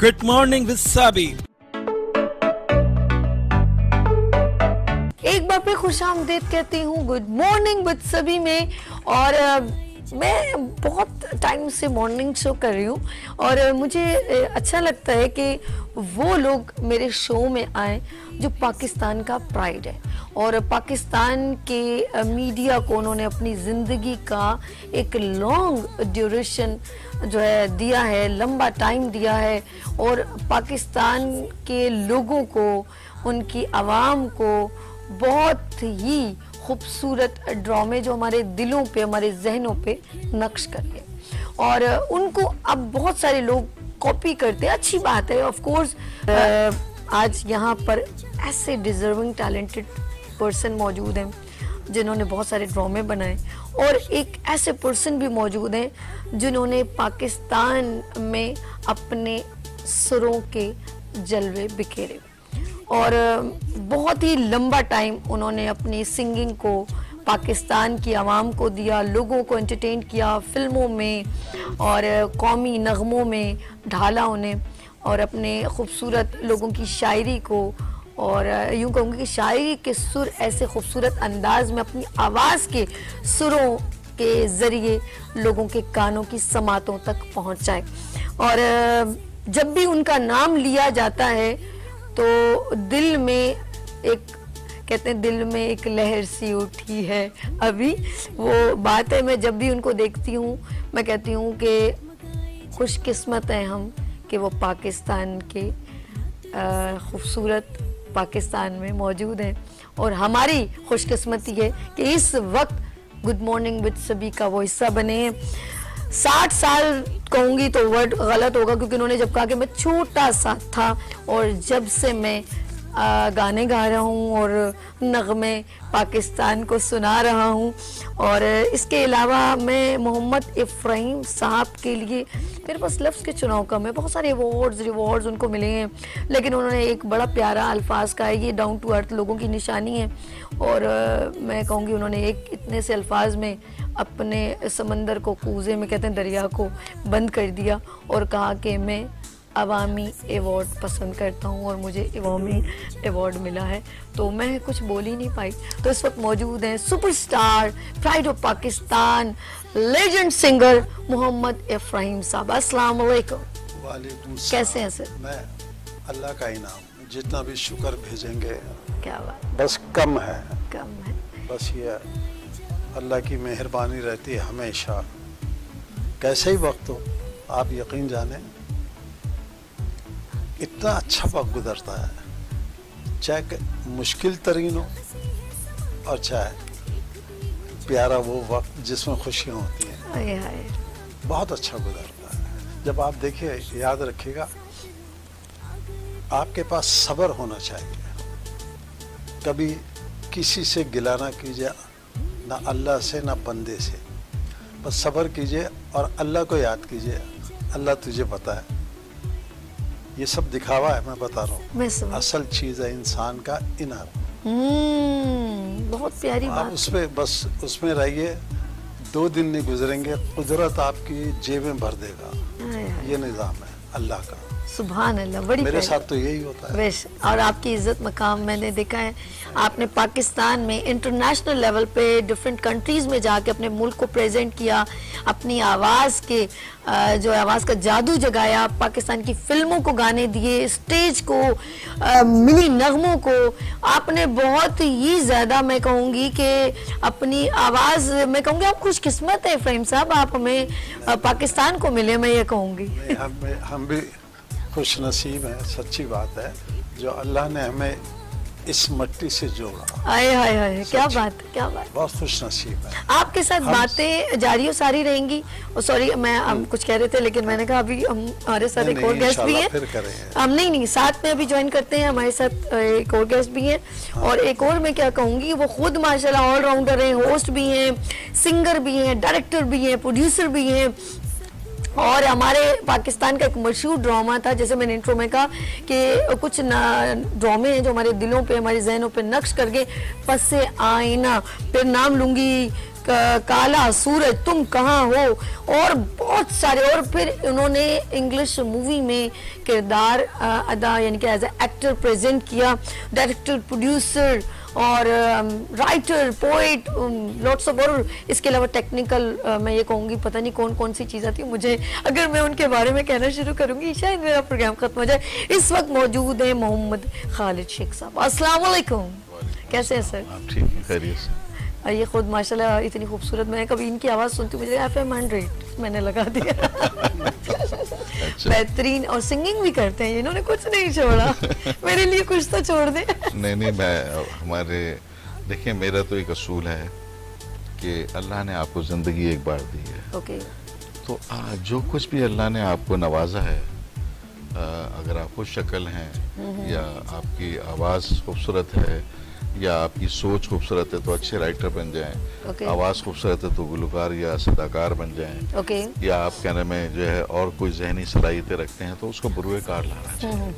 Good morning with Sabi. एक बार फिर खुशामदीद कहती हूँ गुड मॉर्निंग विद सभी में। और मैं बहुत टाइम से मॉर्निंग शो कर रही हूँ और मुझे अच्छा लगता है कि वो लोग मेरे शो में आए जो पाकिस्तान का प्राइड है और पाकिस्तान के मीडिया को उन्होंने अपनी ज़िंदगी का एक लॉन्ग ड्यूरेशन जो है दिया है, लंबा टाइम दिया है और पाकिस्तान के लोगों को, उनकी आवाम को बहुत ही खूबसूरत ड्रामे जो हमारे दिलों पे, हमारे जहनों पे नक्श करके और उनको अब बहुत सारे लोग कॉपी करते हैं। अच्छी बात है, ऑफ कोर्स। आज यहाँ पर ऐसे डिजर्विंग टैलेंटेड पर्सन मौजूद हैं जिन्होंने बहुत सारे ड्रामे बनाए और एक ऐसे पर्सन भी मौजूद हैं जिन्होंने पाकिस्तान में अपने सुरों के जलवे बिखेरे और बहुत ही लंबा टाइम उन्होंने अपनी सिंगिंग को पाकिस्तान की आवाम को दिया, लोगों को एंटरटेन किया, फिल्मों में और कौमी नगमों में ढाला उन्हें और अपने खूबसूरत लोगों की शायरी को और यूँ कहूँगी कि शायरी के सुर ऐसे खूबसूरत अंदाज में अपनी आवाज़ के सुरों के ज़रिए लोगों के कानों की समातों तक पहुँचाए। और जब भी उनका नाम लिया जाता है तो दिल में एक, कहते हैं दिल में एक लहर सी उठी है। अभी वो बात है, मैं जब भी उनको देखती हूँ मैं कहती हूँ कि खुशकिस्मत हैं हम कि वो पाकिस्तान के खूबसूरत पाकिस्तान में मौजूद हैं और हमारी खुशकिस्मती है कि इस वक्त गुड मॉर्निंग विद सभी का वो हिस्सा बने हैं। 60 साल कहूँगी तो वर्ड गलत होगा क्योंकि उन्होंने जब कहा कि मैं छोटा सा था और जब से मैं गाने गा रहा हूँ और नगमे पाकिस्तान को सुना रहा हूँ। और इसके अलावा मैं मोहम्मद इफ्राहिम साहब के लिए, मेरे पास लफ्ज़ के चुनाव कम है, बहुत सारे रिवॉर्ड्स उनको मिले हैं लेकिन उन्होंने एक बड़ा प्यारा अल्फाज का है, ये डाउन टू अर्थ लोगों की निशानी है और मैं कहूँगी उन्होंने एक इतने से अल्फाज में अपने समंदर को, कूज़े में कहते हैं दरिया को बंद कर दिया और कहा कि मैं अवामी अवार्ड पसंद करता हूँ और मुझे अवामी अवार्ड मिला है। तो मैं कुछ बोल ही नहीं पाई। तो इस वक्त मौजूद हैं superstar, pride of Pakistan, legend singer Mohammad Ifrahim साहब। अस्सलाम वालेकुम। वालेकुम सलाम। कैसे हैं सर? मैं अल्लाह का इनाम, जितना भी शुक्र भेजेंगे क्या बात, बस कम है। कम है। बस ये अल्लाह की मेहरबानी रहती है हमेशा, कैसे ही वक्त हो। आप यकीन जाने इतना अच्छा वक्त गुजरता है, चाहे मुश्किल तरीन हो और चाहे प्यारा वो वक्त जिसमें खुशियाँ होती हैं। हाय हाय। बहुत अच्छा गुजरता है। जब आप देखिए, याद रखिएगा, आपके पास सब्र होना चाहिए। कभी किसी से गिला ना कीजिए, ना अल्लाह से ना बंदे से। बस सब्र कीजिए और अल्लाह को याद कीजिए। अल्लाह तुझे पता है, ये सब दिखावा है, मैं बता रहा हूँ। असल चीज़ है इंसान का इनर। बहुत प्यारी बात। आप उसमें बस उसमें रहिए, 2 दिन नहीं गुजरेंगे, कुदरत आपकी जेबें भर देगा। ये निज़ाम है अल्लाह का। सुभान अल्लाह। बड़ी मेरे साथ तो यही होता है। और आपकी इज्जत मकाम मैंने देखा है, आपने पाकिस्तान में इंटरनेशनल लेवल पे डिफरेंट कंट्रीज में जाके अपने मुल्क को प्रेजेंट किया, अपनी आवाज़ के जो आवाज़ का जादू जगाया, पाकिस्तान की फिल्मों को गाने दिए, स्टेज को, मिनी नगमों को आपने बहुत ही ज़्यादा, मैं कहूँगी कि अपनी आवाज़, मैं कहूँगी आप खुशकिस्मत है इफ्राहिम साहब, आप हमें पाकिस्तान को मिले, मैं ये कहूँगी। हम भी खुश नसीब है, सच्ची बात है, जो अल्लाह ने हमें इस मट्टी से जोड़ा। आए हाय हाय, क्या बात, क्या बात। बहुत खुश नसीब है। आपके साथ बातें जारी सारी रहेंगी। सॉरी, मैं हम कुछ कह रहे थे लेकिन मैंने कहा अभी हमारे साथ एक और गेस्ट भी है। हम नहीं साथ में अभी ज्वाइन करते हैं, हमारे साथ एक और गेस्ट भी है। और एक और मैं क्या कहूँगी, वो खुद माशाल्लाह ऑलराउंडर है, होस्ट भी हैं, सिंगर भी हैं, डायरेक्टर भी हैं, प्रोड्यूसर भी हैं। और हमारे पाकिस्तान का एक मशहूर ड्रामा था, जैसे मैंने इंट्रो में कहा कि कुछ ड्रामे हैं जो हमारे दिलों पे, हमारे जहनों पे नक्श करके, पस्से आईना, फिर नाम लूंगी काला सूरज तुम कहाँ हो, और बहुत सारे, और फिर उन्होंने इंग्लिश मूवी में किरदार अदा यानी कि एज ए एक्टर प्रेजेंट किया, डायरेक्टर, प्रोड्यूसर और राइटर, पोएट, लॉट्स ऑफ, और इसके अलावा टेक्निकल मैं ये कहूँगी पता नहीं कौन कौन सी चीज़ आती है मुझे, अगर मैं उनके बारे में कहना शुरू करूँगी शायद मेरा प्रोग्राम खत्म हो जाए। इस वक्त मौजूद है मोहम्मद खालिद शेख साहब। अस्सलाम वालेकुम, कैसे हैं सर? आप ठीक हैं, खैरियत से? ये खुद माशाल्लाह इतनी खूबसूरत, मैं कभी इनकी आवाज़ सुनती मुझे FM 100 मैंने लगा दिया। बेहतरीन, और सिंगिंग भी करते हैं, इन्होंने कुछ नहीं छोड़ा। मेरे लिए कुछ तो छोड़ दे। नहीं, मैं हमारे देखिए, मेरा तो एक असूल है कि अल्लाह ने आपको ज़िंदगी एक बार दी है। ओके। तो जो कुछ भी अल्लाह ने आपको नवाजा है, अगर आप खुश शक्ल हैं या आपकी आवाज़ खूबसूरत है या आपकी सोच खूबसूरत है तो अच्छे राइटर बन जाएं, आवाज़ खूबसूरत है तो गुलकार या सदाकार बन जाएं, या आप कहने में जो है और कोई जहनी सलाहियतें रखते हैं तो उसको बुरुए कार लाना चाहिए।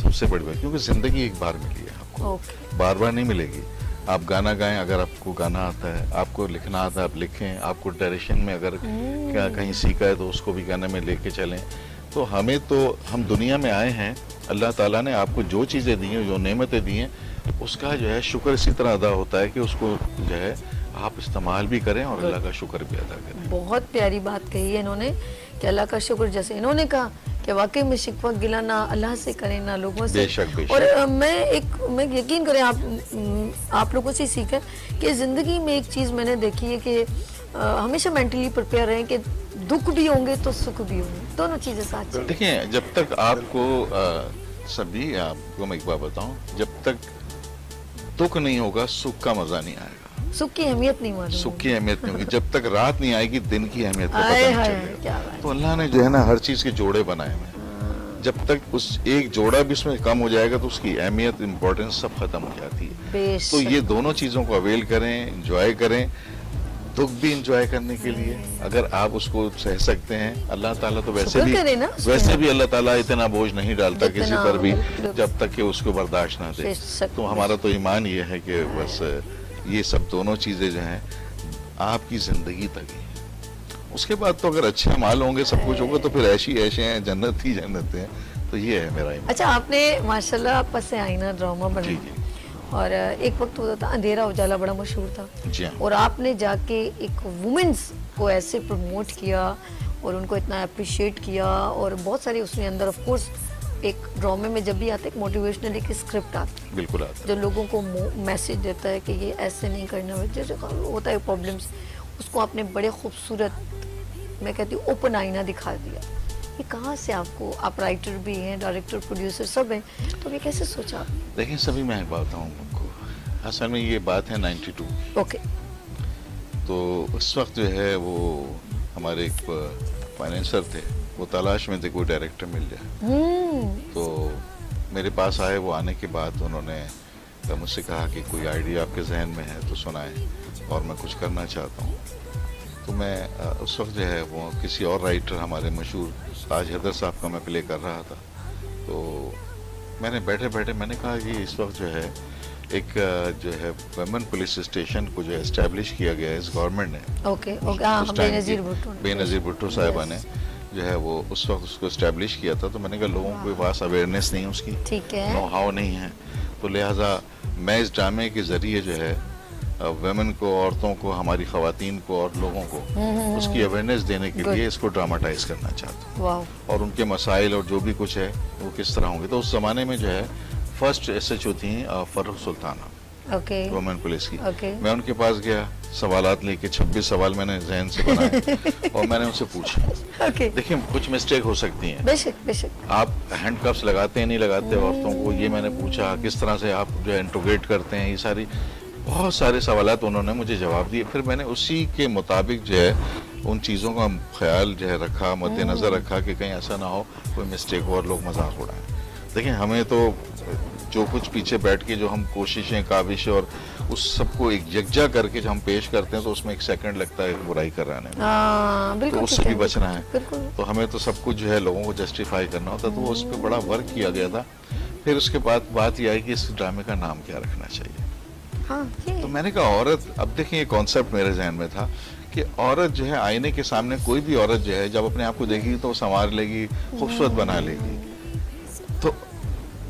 सबसे बड़ी बात, क्योंकि ज़िंदगी एक बार मिली है आपको, बार बार नहीं मिलेगी। आप गाना गाएं, अगर आपको गाना आता है, आपको लिखना आता है आप लिखें, आपको डायरेक्शन में अगर क्या कहीं सीखा है तो उसको भी गाने में लेके चलें। तो हम दुनिया में आए हैं, अल्लाह ताला ने आपको जो चीज़ें दी हैं, जो नेमतें दी हैं, उसका जो है शुक्र इसी तरह अदा होता है कि उसको जो है आप इस्तेमाल भी करें और अल्लाह का शुक्र भी अदा करें। बहुत प्यारी बात कही है इन्होंने कि अल्लाह का शुक्र, जैसे इन्होंने कहा कि वाकई में शिकवा गिला ना अल्लाह से करें ना लोगों से। बेशक। और मैं यकीन करें, आप लोगों से सीखें कि ज़िंदगी में एक चीज़ मैंने देखी है कि हमेशा मेंटली प्रिपेयर रहें कि दुख भी होंगे तो सुख भी होंगे, दोनों चीज़ें साथ चलें। देखिए, जब तक आपको सभी आपको मैं एक बात बताऊं, जब तक दुख नहीं होगा सुख का मजा नहीं आएगा, सुख की अहमियत नहीं मालूम, सुख की अहमियत नहीं होगी। जब तक रात नहीं आएगी दिन की अहमियत का पता नहीं चलेगा। तो अल्लाह ने जो है ना हर चीज के जोड़े बनाए हुए हैं, जब तक उस एक जोड़ा भी उसमें कम हो जाएगा तो उसकी अहमियत, इम्पोर्टेंस सब खत्म हो जाती है। तो ये दोनों चीजों को अवेल करें, एंजॉय करें, दुख भी इंजॉय करने के लिए अगर आप उसको सह सकते हैं। अल्लाह ताला तो वैसे भी अल्लाह ताला इतना बोझ नहीं डालता किसी पर भी जब तक कि उसको बर्दाश्त ना दे। तो हमारा तो ईमान ये है कि बस ये सब दोनों चीजें जो हैं आपकी जिंदगी तक ही है। उसके बाद तो अगर अच्छे अमाल होंगे, सब कुछ होगा, तो फिर ऐसी हैं, जन्नत ही जन्नत है। तो ये है मेरा ईमान। अच्छा, आपने माशाल्लाह पसे आईना ड्रामा बनाया और एक वक्त होता था अंधेरा उजाला, बड़ा मशहूर था, और आपने जाके एक वुमेन्स को ऐसे प्रमोट किया और उनको इतना अप्रिशिएट किया, और बहुत सारे उसमें अंदर ऑफ कोर्स एक ड्रामे में जब भी आता है एक मोटिवेशनल एक स्क्रिप्ट आता है, बिल्कुल आता है, जो लोगों को मैसेज देता है कि ये ऐसे नहीं करना, जैसे होता है प्रॉब्लम्स, उसको आपने बड़े खूबसूरत, मैं कहती हूँ ओपन आईना दिखा दिया। ये कहाँ से आपको, आप राइटर भी हैं, डायरेक्टर, प्रोड्यूसर सब हैं, तो ये कैसे सोचा? देखिए, सभी मैं बताऊँ आपको, असल में ये बात है 92। ओके। तो उस वक्त जो है वो हमारे एक फाइनेंसर थे, वो तलाश में थे कोई डायरेक्टर मिल जाए। तो मेरे पास आए, वो आने के बाद उन्होंने मुझसे कहा कि कोई आइडिया आपके जहन में है तो सुनाएं, और मैं कुछ करना चाहता हूँ। तो मैं उस वक्त जो है वो किसी और राइटर, हमारे मशहूर ताज हैदर साहब का मैं प्ले कर रहा था। तो मैंने बैठे बैठे मैंने कहा कि इस वक्त जो है एक जो है वुमेन पुलिस स्टेशन को जो एस्टैब्लिश किया गया है इस गवर्नमेंट ने, बेनज़ीर भुट्टो साहिबा ने जो है वो उस वक्त उसको एस्टैब्लिश किया था। तो मैंने कहा लोगों के पास अवेयरनेस नहीं है उसकी, नो हाउ नहीं है, तो लिहाजा मैं इस ड्रामे के ज़रिए जो है वेमेन को, औरतों को, हमारी ख़वातीन को और लोगों को उसकी अवेयरनेस देने के लिए इसको ड्रामाटाइज करना चाहता हूँ, और उनके मसाइल और जो भी कुछ है वो किस तरह होंगे। तो उस ज़माने में जो है फर्स्ट SHO थी फर्रुख सुल्ताना, वुमेन पुलिस की। मैं उनके पास गया, सवालात लेके 26 सवाल मैंने जहन से बनाए और मैंने उनसे पूछा। देखिए, कुछ मिस्टेक हो सकती हैं, बेशक आप हैंडकफ्स लगाते हैं नहीं लगाते औरतों को, ये मैंने पूछा, किस तरह से आप जो है इंट्रोगेट करते हैं, ये सारी बहुत सारे सवालात उन्होंने मुझे जवाब दिए। फिर मैंने उसी के मुताबिक जो है उन चीज़ों का ख्याल जो है रखा, मद्देनज़र रखा कि कहीं ऐसा ना हो कोई मिस्टेक हो और लोग मजाक उड़ाएं। देखिए, हमें तो जो कुछ पीछे बैठ के जो हम कोशिशें, काविशें और उस सबको एक यकजा करके जो हम पेश करते हैं तो उसमें एक सेकंड लगता है बुराई कराने में, तो उससे भी बचना है। तो हमें तो सब कुछ जो है लोगों को जस्टिफाई करना होता है, तो उस पर बड़ा वर्क किया गया था। फिर उसके बाद बात यह आई कि इस ड्रामे का नाम क्या रखना चाहिए। हाँ ये तो मैंने कहा औरत, अब देखिए ये कॉन्सेप्ट मेरे जहन में था कि औरत जो है आईने के सामने, कोई भी औरत जो है जब अपने आप को देखेगी तो वो संवार लेगी, खूबसूरत बना लेगी। तो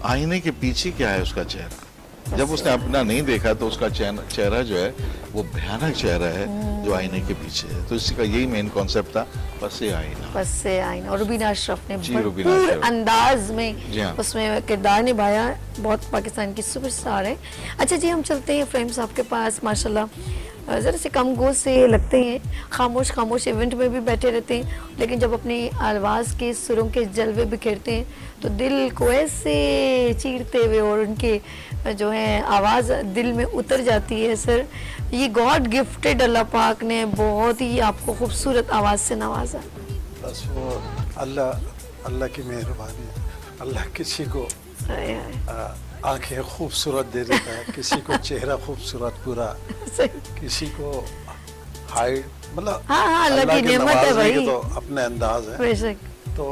आईने के पीछे क्या है उसका चेहरा। जब उसने अपना नहीं देखा तो उसका चेहरा जो है वो भयानक चेहरा है जो आईने के पीछे है। तो इसी का यही मेन कॉन्सेप्ट था, बस ये आईना। बस से आईना। और रुबीना अशरफ ने जी, रुबीना भरपूर अशरफ। अंदाज जी में हाँ। उसमें किरदार निभाया। बहुत पाकिस्तान की सुपरस्टार है। अच्छा जी, हम चलते हैं फ्रेम साहब के पास। माशाल्लाह ज़रा से कम गोश से लगते हैं, खामोश खामोश इवेंट में भी बैठे रहते हैं, लेकिन जब अपनी आवाज़ के सुरों के जलवे बिखेरते हैं तो दिल को ऐसे चीरते हुए और उनके जो है आवाज़ दिल में उतर जाती है। सर, ये गॉड गिफ्टेड, अल्लाह पाक ने बहुत ही आपको खूबसूरत आवाज़ से नवाजा। बस वो अल्लाह की मेहरबानी है। अल्लाह किसी को हाय हाय। आंखें खूबसूरत दे देता है, किसी को चेहरा खूबसूरत पूरा, सही। किसी को हाइट, मतलब हाँ, अल्लाह की के नेमत है नवाजने भाई। के तो अपने अंदाज है। बेशक। तो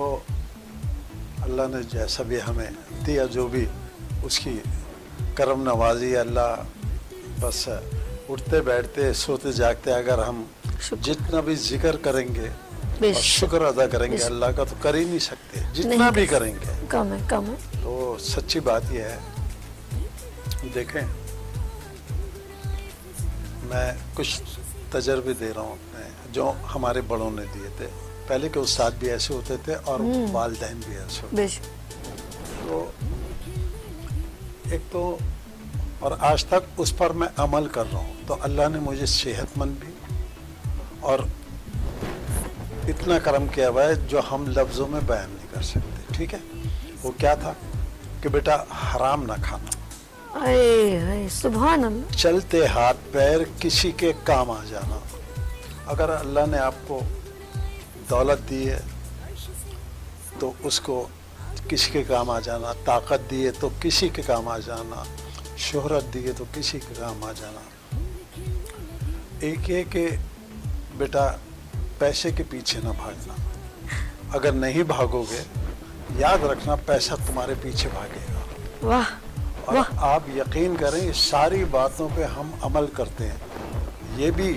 अल्लाह ने जैसा भी हमें दिया, जो भी उसकी करम नवाजी, अल्लाह बस उठते बैठते सोते जागते अगर हम शुक्र। जितना भी जिक्र करेंगे और बेशक। शुक्र अदा करेंगे बेशक। अल्लाह का, तो कर ही नहीं सकते जितना नहीं भी कर करेंगे। कम है, कम है। तो सच्ची बात यह है, देखें मैं कुछ तजर्बे दे रहा हूँ अपने, जो हमारे बड़ों ने दिए थे। पहले के उस्ताद भी ऐसे होते थे और वालिदैन भी ऐसे होते बेशक। थे। तो एक तो, और आज तक उस पर मैं अमल कर रहा हूँ। तो अल्लाह ने मुझे सेहतमंद भी और इतना करम किया हुआ है जो हम लफ्ज़ों में बयान नहीं कर सकते। ठीक है, वो क्या था कि बेटा हराम ना खाना, अरे हाय, सुभान अल्लाह। चलते हाथ पैर किसी के काम आ जाना। अगर अल्लाह ने आपको दौलत दी है तो उसको किसी के काम आ जाना, ताकत दी है तो किसी के काम आ जाना, शोहरत दी है तो किसी के काम आ जाना। एक है कि बेटा पैसे के पीछे ना भागना। अगर नहीं भागोगे, याद रखना पैसा तुम्हारे पीछे भागेगा। वाह और वाह। आप यकीन करें, ये सारी बातों पे हम अमल करते हैं। ये भी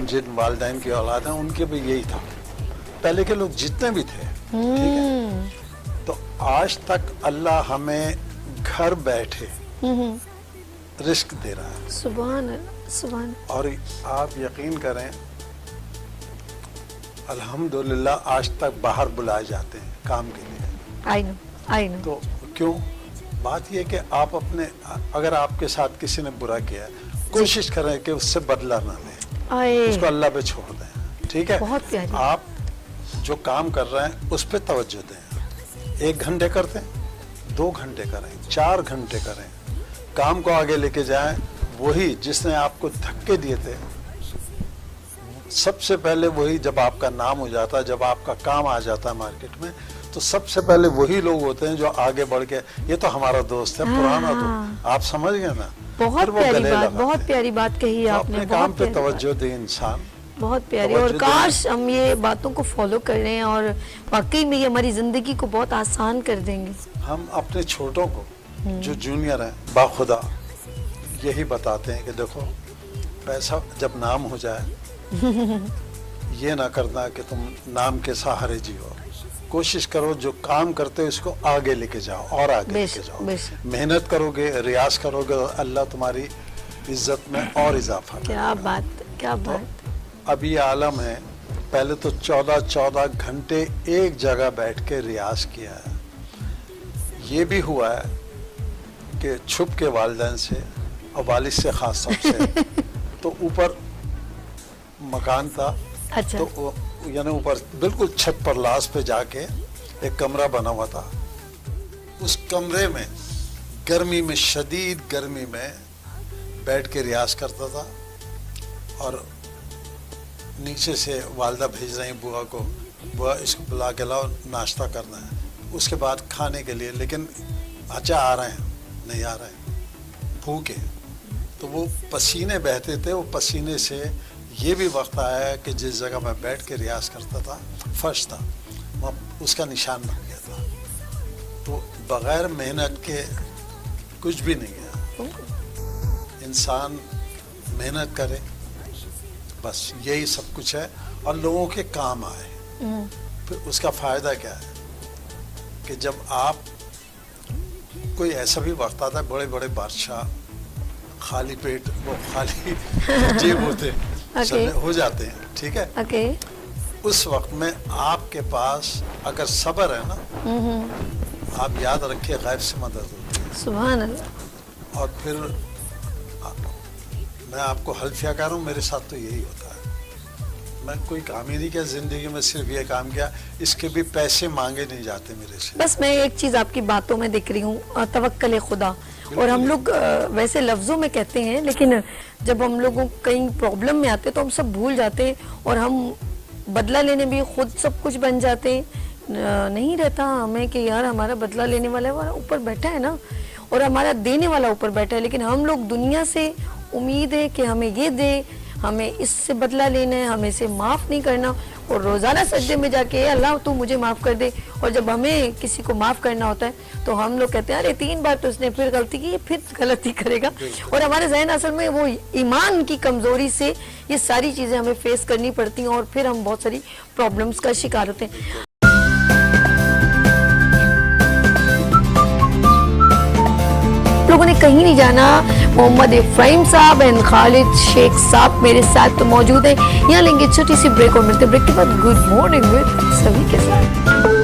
जिन वालिदैन की औलाद हैं उनके भी यही था। पहले के लोग जितने भी थे, ठीक है, तो आज तक अल्लाह हमें घर बैठे रिस्क दे रहा है। सुभान अल्लाह, सुभान। और आप यकीन करें, अल्हम्दुलिल्लाह आज तक बाहर बुलाए जाते हैं काम के लिए। I know. तो क्यों? बात यह कि आप अपने, अगर आपके साथ किसी ने बुरा किया है, कोशिश करें कि उससे बदला ना लें, आए। उसको अल्लाह पे छोड़ दें। ठीक है, बहुत प्यारी। आप जो काम कर रहे हैं उस पर तवज्जो दें। 1 घंटे करते हैं, 2 घंटे करें, 4 घंटे करें, काम को आगे लेके जाएं। वही जिसने आपको धक्के दिए थे, सबसे पहले वही, जब आपका नाम हो जाता है, जब आपका काम आ जाता है मार्केट में, तो सबसे पहले वही लोग होते हैं जो आगे बढ़ के, ये तो हमारा दोस्त है, पुराना दोस्त, आप समझ गए ना। बहुत फिर वो प्यारी गले बात, लगाते बहुत हैं। प्यारी बात कही तो आपने। अपने बहुत काम पे प्यारी बात। तवज्जो दे इंसान। बहुत प्यारी। तवज्जो और दें। काश हम ये बातों को फॉलो कर रहे हैं और वाकई में ये हमारी जिंदगी को बहुत आसान कर देंगे। हम अपने छोटों को, जो जूनियर हैं, बाखुदा यही बताते हैं कि देखो, पैसा जब नाम हो जाए, ये ना करना कि तुम नाम के सहारे जियो। कोशिश करो जो काम करते हो इसको आगे लेके जाओ और आगे लेके बेशक, जाओ। बेशक। मेहनत करोगे, रियाज करोगे, तो अल्लाह तुम्हारी इज्जत में और इजाफा क्या करेगा। बात, क्या तो बात। अब ये आलम है, पहले तो 14-14 घंटे एक जगह बैठ के रियाज किया है। ये भी हुआ है कि छुप के वालिदैन से और वालिद से खास तौर से, तो ऊपर मकान था, अच्छा। तो यानी ऊपर बिल्कुल छत पर लाश पे जाके एक कमरा बना हुआ था। उस कमरे में गर्मी में, शदीद गर्मी में बैठ के रियाज करता था। और नीचे से वालदा भेज रही बुआ को, बुआ इसको बुला के लाओ, नाश्ता करना है, उसके बाद खाने के लिए। लेकिन अच्छा आ रहे हैं, नहीं आ रहे हैं, भूखे। तो वो पसीने बहते थे। वो पसीने से ये भी वक्त आया है कि जिस जगह मैं बैठ के रियाज करता था, फर्श था, वहाँ उसका निशान बन गया था। तो बग़ैर मेहनत के कुछ भी नहीं गया। इंसान मेहनत करें, बस यही सब कुछ है, और लोगों के काम आए। फिर उसका फायदा क्या है कि जब आप, कोई ऐसा भी वक्त आता है, बड़े बड़े बादशाह खाली पेट, वो खाली जेब होते सब हो जाते हैं, ठीक है। ओके। उस वक्त में आपके पास अगर सब्र है ना, आप याद रखिए गैब से मदद होती है। सुभान अल्लाह। और फिर मैं आपको हल्फिया कह रहा हूँ, मेरे साथ तो यही होता है। मैं कोई काम ही नहीं किया जिंदगी में, सिर्फ ये काम किया, इसके भी पैसे मांगे नहीं जाते मेरे से। बस मैं एक चीज आपकी बातों में दिख रही हूँ, तवक्कल खुदा। और हम लोग वैसे लफ्जों में कहते हैं, लेकिन जब हम लोगों कहीं प्रॉब्लम में आते तो हम सब भूल जाते हैं, और हम बदला लेने भी खुद सब कुछ बन जाते हैं। नहीं रहता हमें कि यार हमारा बदला लेने वाला ऊपर बैठा है ना, और हमारा देने वाला ऊपर बैठा है, लेकिन हम लोग दुनिया से उम्मीद है कि हमें ये दे, हमें इससे बदला लेना है, हमें इसे माफ नहीं करना, और रोजाना सजदे में जाके अल्लाह तू मुझे माफ कर दे। और जब हमें किसी को माफ करना होता है तो हम लोग कहते हैं अरे 3 बार तो इसने फिर गलती की, फिर गलती करेगा। और हमारे ज़हन असल में वो ईमान की कमजोरी से ये सारी चीजें हमें फेस करनी पड़ती हैं, और फिर हम बहुत सारी प्रॉब्लम्स का शिकार होते हैं। लोगों ने कहीं नहीं जाना। मोहम्मद इब्राहिम साहब एंड खालिद शेख साहब मेरे साथ तो मौजूद है। यहाँ लेंगे छोटी सी ब्रेक, और मिलते ब्रेक के बाद गुड मॉर्निंग विद सभी के साथ।